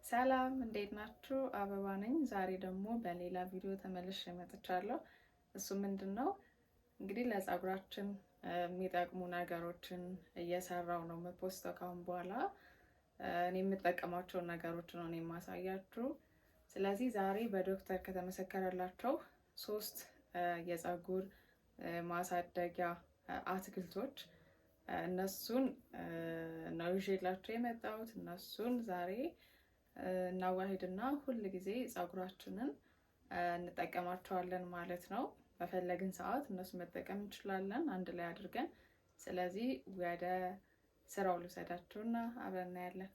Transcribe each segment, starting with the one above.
ሰላም እንዴት ናችሁ? አበባ ነኝ። ዛሬ ደግሞ በሌላ ቪዲዮ ተመልሼ መጥቻለሁ። እሱ ምንድነው እንግዲህ ለፀጉራችን የሚጠቅሙ ነገሮችን እየሰራው ነው የምፖስተው ካሁን በኋላ እኔ የምጠቀማቸውን ነገሮች ነው የማሳያችሁ። ስለዚህ ዛሬ በዶክተር ከተመሰከረላቸው 3 የፀጉር ማሳደጊያ አትክልቶች እነሱን ነው ይዤላችሁ የመጣሁት። እነሱን ዛሬ እናዋሂድና ሁል ጊዜ ፀጉራችንን እንጠቀማቸዋለን ማለት ነው። በፈለግን ሰዓት እነሱ መጠቀም እንችላለን አንድ ላይ አድርገን። ስለዚህ ወደ ስራው ልውሰዳችሁና አብረን እናያለን።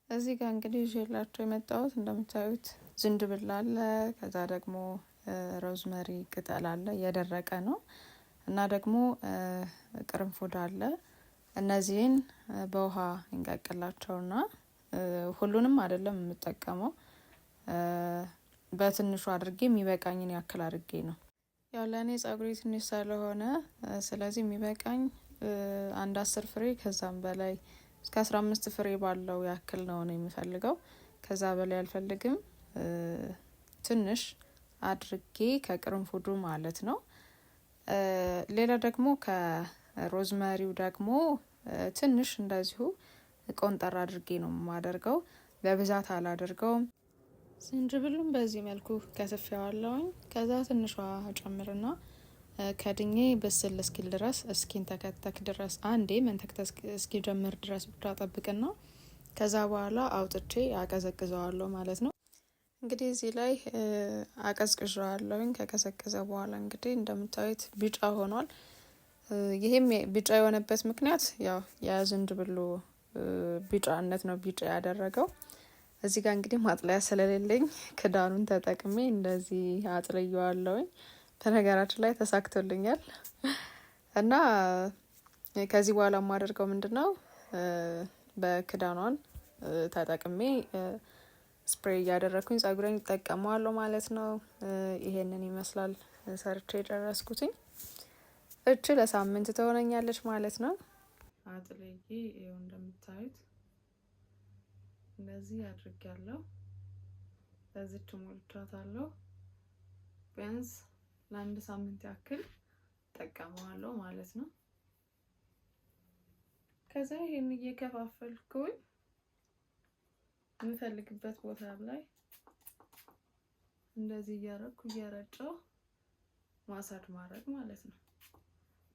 እዚህ ጋር እንግዲህ ይዤላችሁ የመጣሁት እንደምታዩት ዝንጅብል አለ፣ ከዛ ደግሞ ሮዝመሪ ቅጠል አለ፣ የደረቀ ነው እና ደግሞ ቅርንፉድ አለ። እነዚህን በውሃ እንቀቅላቸውና ሁሉንም አይደለም የምጠቀመው በትንሹ አድርጌ የሚበቃኝን ያክል አድርጌ ነው። ያው ለእኔ ፀጉሬ ትንሽ ስለሆነ ስለዚህ የሚበቃኝ 10 ፍሬ ከዛም በላይ እስከ 15 ፍሬ ባለው ያክል ነው የምፈልገው። ከዛ በላይ አልፈልግም። ትንሽ አድርጌ ከቅርንፉዱ ማለት ነው። ሌላ ደግሞ ከሮዝመሪው ደግሞ ትንሽ እንደዚሁ ቆንጠር አድርጌ ነው የማደርገው፣ በብዛት አላደርገውም። ዝንጅብሉን በዚህ መልኩ ከትፌዋለሁኝ። ከዛ ትንሿ ጨምርና ከድኜ በስል እስኪል ድረስ እስኪንተከተክ ድረስ አንዴ መንተክተክ እስኪጀምር ድረስ ብቻ ጠብቅና ከዛ በኋላ አውጥቼ አቀዘቅዘዋለሁ ማለት ነው። እንግዲህ እዚህ ላይ አቀዝቅዣዋለሁኝ። ከቀዘቀዘ በኋላ እንግዲህ እንደምታዩት ቢጫ ሆኗል። ይሄም ቢጫ የሆነበት ምክንያት ያው የዝንጅብሉ ቢጫነት ነው ቢጫ ያደረገው። እዚህ ጋር እንግዲህ ማጥለያ ስለሌለኝ ክዳኑን ተጠቅሜ እንደዚህ አጥልየዋለሁኝ። በነገራችን ላይ ተሳክቶልኛል እና ከዚህ በኋላ የማደርገው ምንድነው በክዳኗን ተጠቅሜ ስፕሬይ እያደረኩኝ ፀጉሬን እጠቀመዋለሁ ማለት ነው። ይሄንን ይመስላል ሰርቼ የጨረስኩትኝ። እቺ ለሳምንት ትሆነኛለች ማለት ነው። አጥልዬ ይኸው እንደምታዩት እንደዚህ አድርጌያለሁ። በዚች ሞልቻታለሁ። ቢያንስ ለአንድ ሳምንት ያክል እጠቀመዋለሁ ማለት ነው። ከዛ ይሄን እየከፋፈልኩኝ የምፈልግበት ቦታ ላይ እንደዚህ እያረኩ እየረጨው ማሳጅ ማድረግ ማለት ነው።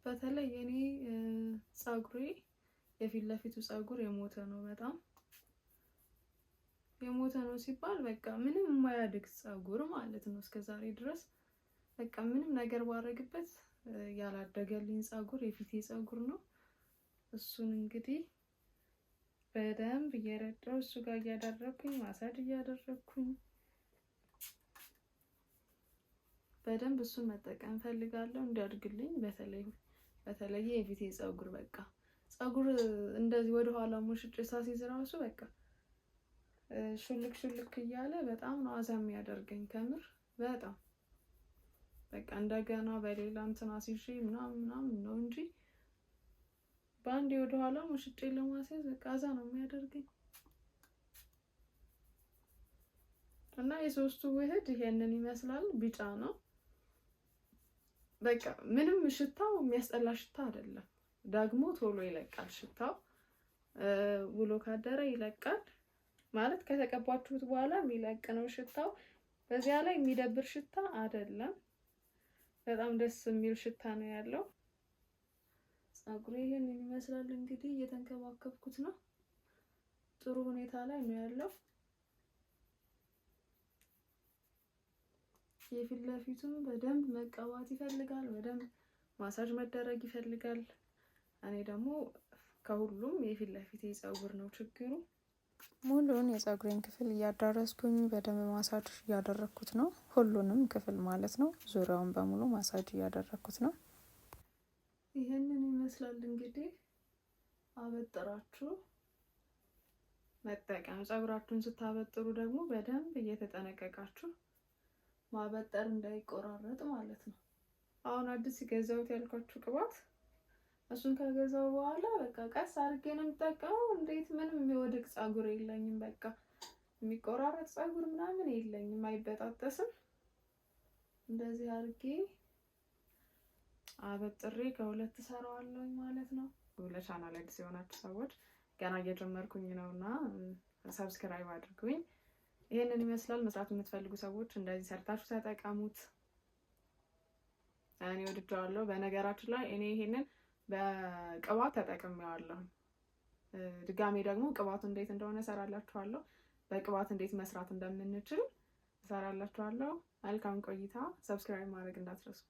በተለይ የኔ ፀጉሬ የፊት ለፊቱ ፀጉር የሞተ ነው። በጣም የሞተ ነው ሲባል በቃ ምንም የማያድግ ፀጉር ማለት ነው። እስከዛሬ ድረስ በቃ ምንም ነገር ባረግበት ያላደገልኝ ፀጉር የፊቴ ፀጉር ነው። እሱን እንግዲህ በደንብ እየረጨው እሱ ጋር እያደረኩኝ ማሳጅ እያደረኩኝ በደንብ እሱን መጠቀም ፈልጋለሁ እንዲያድግልኝ። በተለይ የፊቴ ፀጉር በቃ ፀጉር እንደዚህ ወደ ኋላ ሙሽጭ ሳሲዝ ራሱ በቃ ሹልክ እያለ በጣም ነው አዛ የሚያደርገኝ ከምር በጣም በቃ እንደገና በሌላ እንትን አሲዤ ምናምን ነው እንጂ በአንዴ ወደ ኋላ ሙሽጭ ለማስያዝ በቃ አዛ ነው የሚያደርገኝ። እና የሶስቱ ውህድ ይሄንን ይመስላል። ቢጫ ነው በቃ ምንም ሽታው የሚያስጠላ ሽታ አይደለም። ደግሞ ቶሎ ይለቃል ሽታው፣ ውሎ ካደረ ይለቃል ማለት ከተቀባችሁት በኋላ የሚለቅ ነው ሽታው። በዚያ ላይ የሚደብር ሽታ አይደለም። በጣም ደስ የሚል ሽታ ነው ያለው። ፀጉሬ ይሄንን ይመስላል እንግዲህ እየተንከባከብኩት ነው። ጥሩ ሁኔታ ላይ ነው ያለው። የፊት ለፊቱም በደንብ መቀባት ይፈልጋል፣ በደንብ ማሳጅ መደረግ ይፈልጋል። እኔ ደግሞ ከሁሉም የፊት ለፊቴ ፀጉር ነው ችግሩ። ሙሉን የፀጉሬን ክፍል እያዳረስኩኝ በደንብ ማሳጅ እያደረኩት ነው። ሁሉንም ክፍል ማለት ነው። ዙሪያውን በሙሉ ማሳጅ እያደረኩት ነው። ይሄንን ይመስላል እንግዲህ አበጥራችሁ መጠቀም። ፀጉራችሁን ስታበጥሩ ደግሞ በደንብ እየተጠነቀቃችሁ ማበጠር እንዳይቆራረጥ ማለት ነው። አሁን አዲስ ገዛሁት ያልኳችሁ ቅባት እሱን ከገዛው በኋላ በቃ ቀስ አድርጌ ነው የምጠቀመው። እንዴት ምንም የሚወድቅ ፀጉር የለኝም። በቃ የሚቆራረጥ ፀጉር ምናምን የለኝም፣ አይበጣጠስም። እንደዚህ አድርጌ አበጥሬ ከሁለት እሰራዋለሁ ማለት ነው። ለቻናል አዲስ የሆናችሁ ሰዎች ገና እየጀመርኩኝ ነውና ሰብስክራይብ አድርጉኝ። ይሄንን ይመስላል። መስራት የምትፈልጉ ሰዎች እንደዚህ ሰርታችሁ ተጠቀሙት። እኔ ወድጄዋለሁ። በነገራችን ላይ እኔ ይሄንን በቅባት ተጠቅሜዋለሁ። ድጋሜ ደግሞ ቅባቱ እንዴት እንደሆነ እሰራላችኋለሁ። በቅባት እንዴት መስራት እንደምንችል እሰራላችኋለሁ። መልካም ቆይታ። ሰብስክራይብ ማድረግ እንዳትረሱ።